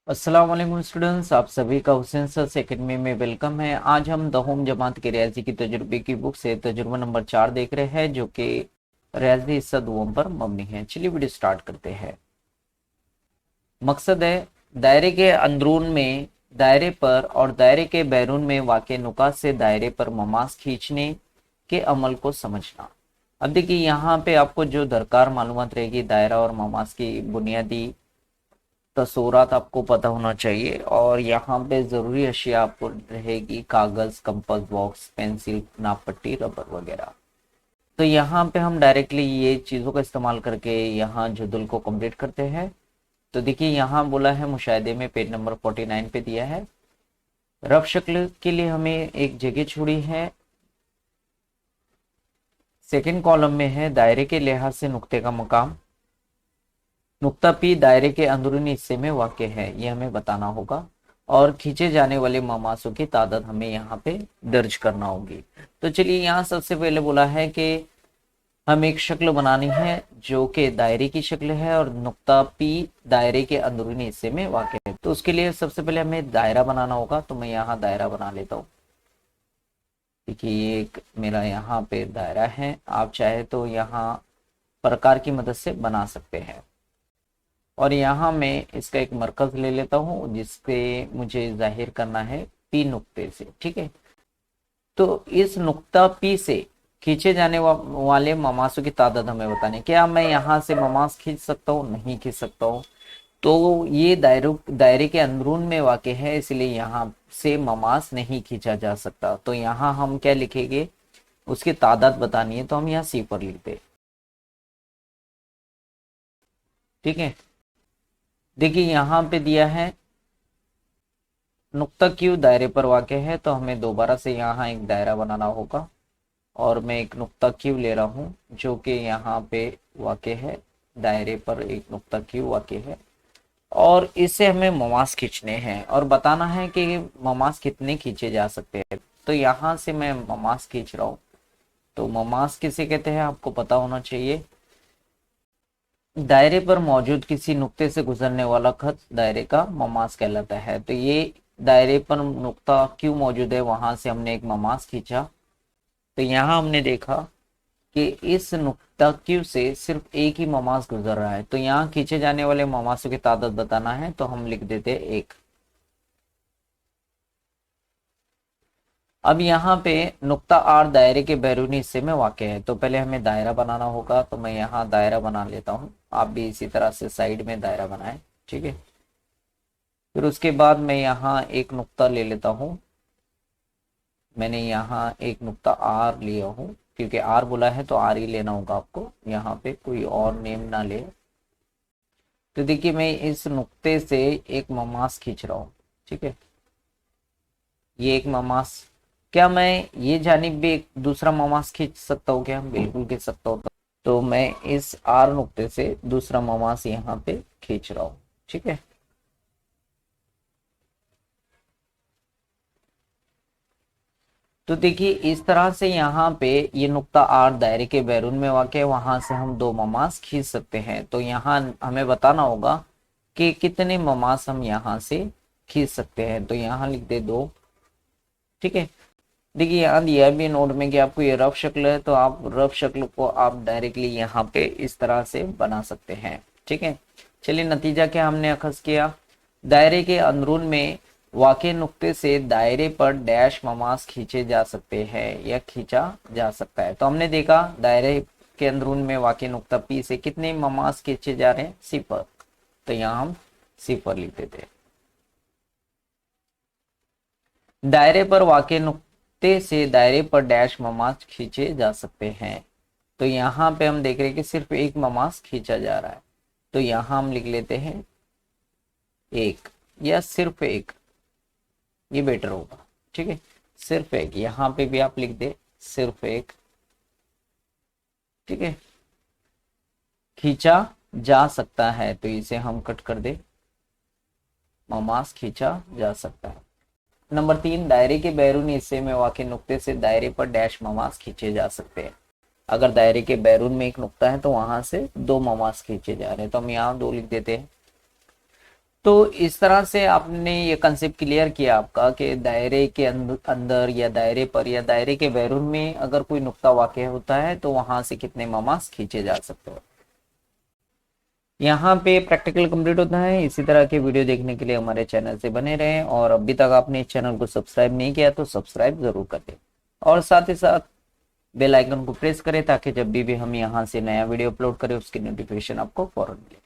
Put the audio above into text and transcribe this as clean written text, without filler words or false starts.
अस्सलाम वालेकुम स्टूडेंट्स, आप सभी का हुसैन सर एकेडमी में वेलकम है। आज हम दहोम जमात के रियाजी की तजुर्बे की बुक से तजुर्बा नंबर 4 देख रहे हैं, जो कि रियाजी हिस्सा दुओम पर मबनी है। चलिए वीडियो स्टार्ट करते हैं। मकसद है दायरे के अंदरून में, दायरे पर और दायरे के बैरून में वाक़े नुकात से दायरे पर ममास खींचने के अमल को समझना। अब देखिए, यहाँ पे आपको जो दरकार मालूमात रहेगी, दायरा और ममास की बुनियादी तसूरात आपको पता होना चाहिए। और यहाँ पे ज़रूरी अशिया आपको रहेगी, कागज़, कंपास बॉक्स, पेंसिल, नाप पट्टी, रबर वगैरह। तो यहाँ पे हम डायरेक्टली ये चीज़ों का इस्तेमाल करके यहाँ जदुल को कंप्लीट करते हैं। तो देखिए, यहाँ बोला है मुशाहिदे में, पेज नंबर 49 पे दिया है। रफ शक्ल के लिए हमें एक जगह छोड़ी है। सेकेंड कॉलम में है दायरे के लिहाज से नुक्ते का मकाम। नुक्ता पी दायरे के अंदरूनी हिस्से में वाक़ है, ये हमें बताना होगा। और खींचे जाने वाले ममासों की तादाद हमें यहाँ पे दर्ज करना होगी। तो चलिए, यहाँ सबसे पहले बोला है कि हमें एक शक्ल बनानी है जो कि दायरे की शक्ल है और नुक्ता पी दायरे के अंदरूनी हिस्से में वाक़ है। तो उसके लिए सबसे पहले हमें दायरा बनाना होगा। तो मैं यहाँ दायरा बना लेता हूँ। देखिए, ये एक मेरा यहाँ पे दायरा है। आप चाहे तो यहाँ प्रकार की मदद से बना सकते हैं। और यहाँ मैं इसका एक मरकज ले लेता हूँ जिसके मुझे जाहिर करना है पी नुक्ते से। ठीक है, तो इस नुक्ता पी से खींचे जाने वाले ममासों की तादाद हमें बतानी। क्या मैं यहाँ से ममास खींच सकता हूँ? नहीं खींच सकता हूँ। तो ये दायरे के अंदरून में वाक़ है, इसलिए यहाँ से ममास नहीं खींचा जा सकता। तो यहाँ हम क्या लिखेंगे? उसकी तादाद बतानी है, तो हम यहाँ सी पर लिखते। ठीक है, देखिए यहाँ पे दिया है नुक्ता क्यू दायरे पर वाक़ है, तो हमें दोबारा से यहाँ एक दायरा बनाना होगा। और मैं एक नुक्ता क्यू ले रहा हूँ जो कि यहाँ पे वाक़ है, दायरे पर एक नुक्ता क्यू वाक़ है। और इससे हमें ममास खींचने हैं और बताना है कि ममास कितने खींचे जा सकते हैं। तो यहाँ से मैं ममास खींच रहा हूँ। तो ममास किसे कहते हैं आपको पता होना चाहिए। दायरे पर मौजूद किसी नुक्ते से गुजरने वाला खत दायरे का ममास कहलाता है। तो ये दायरे पर नुक्ता क्यों मौजूद है, वहां से हमने एक ममास खींचा। तो यहाँ हमने देखा कि इस नुक्ता क्यू से सिर्फ एक ही ममास गुजर रहा है। तो यहाँ खींचे जाने वाले ममासों की तादाद बताना है, तो हम लिख देते एक। अब यहाँ पे नुक्ता आर दायरे के बैरूनी हिस्से में वाक़ है, तो पहले हमें दायरा बनाना होगा। तो मैं यहाँ दायरा बना लेता हूँ, आप भी इसी तरह से साइड में दायरा बनाएं। ठीक है, फिर उसके बाद मैं यहाँ एक नुक्ता ले लेता हूँ। मैंने यहाँ एक नुक्ता आर लिया हूँ, क्योंकि आर बोला है तो आर ही लेना होगा आपको, यहाँ पे कोई और नेम ना ले। तो देखिए, मैं इस नुक्ते से एक ममास खींच रहा हूँ। ठीक है, ये एक ममास। क्या मैं ये जानिब भी एक दूसरा ममास खींच सकता हूँ? क्या बिल्कुल खींच सकता हूँ। तो मैं इस आर नुक्ते से दूसरा ममास यहाँ पे खींच रहा हूँ। ठीक है, तो देखिए इस तरह से यहाँ पे ये नुक्ता आर दायरे के बैरून में वाक़ है, वहां से हम दो ममास खींच सकते हैं। तो यहाँ हमें बताना होगा कि कितने ममास हम यहाँ से खींच सकते हैं। तो यहाँ लिख दे दो। ठीक है, देखिए यहाँ दिया भी नोट में कि आपको ये रफ शक्ल है, तो आप रफ शक्ल को आप डायरेक्टली यहाँ पे इस तरह से बना सकते हैं। ठीक है, चलिए नतीजा क्या हमने अखज़ किया। दायरे के अंदरून में वाक़े नुक्ते से दायरे पर डैश ममास खींचे जा सकते हैं या खींचा जा सकता है। तो हमने देखा दायरे के अंदरून में वाक़े नुक्ता पी से कितने ममास खींचे जा रहे हैं? सिफर। तो यहाँ हम सिफर लिख देते हैं। दायरे पर वाक़े नुक्ते से दायरे पर डैश ममास खींचे जा सकते हैं। तो यहाँ पे हम देख रहे हैं कि सिर्फ एक ममास खींचा जा रहा है। तो यहाँ हम लिख लेते हैं एक, या सिर्फ एक, ये बेटर होगा। ठीक है, सिर्फ एक, यहाँ पे भी आप लिख दे सिर्फ एक। ठीक है, खींचा जा सकता है, तो इसे हम कट कर दे, ममास खींचा जा सकता है। नंबर 3, दायरे के बैरूनी हिस्से में वाक़ नुक्ते से दायरे पर डैश ममास खींचे जा सकते हैं। अगर दायरे के बैरून में एक नुक्ता है तो वहां से दो ममास खींचे जा रहे हैं, तो हम यहाँ दो लिख देते हैं। तो इस तरह से आपने ये कंसेप्ट क्लियर किया आपका कि दायरे के अंदर या दायरे पर या दायरे के बैरून में अगर कोई नुक्ता वाक़ होता है तो वहां से कितने ममास खींचे जा सकते हैं। यहाँ पे प्रैक्टिकल कंप्लीट होता है। इसी तरह के वीडियो देखने के लिए हमारे चैनल से बने रहें, और अभी तक आपने इस चैनल को सब्सक्राइब नहीं किया तो सब्सक्राइब जरूर कर दें, और साथ ही साथ बेल आइकन को प्रेस करें ताकि जब भी हम यहाँ से नया वीडियो अपलोड करें उसकी नोटिफिकेशन आपको फौरन मिले।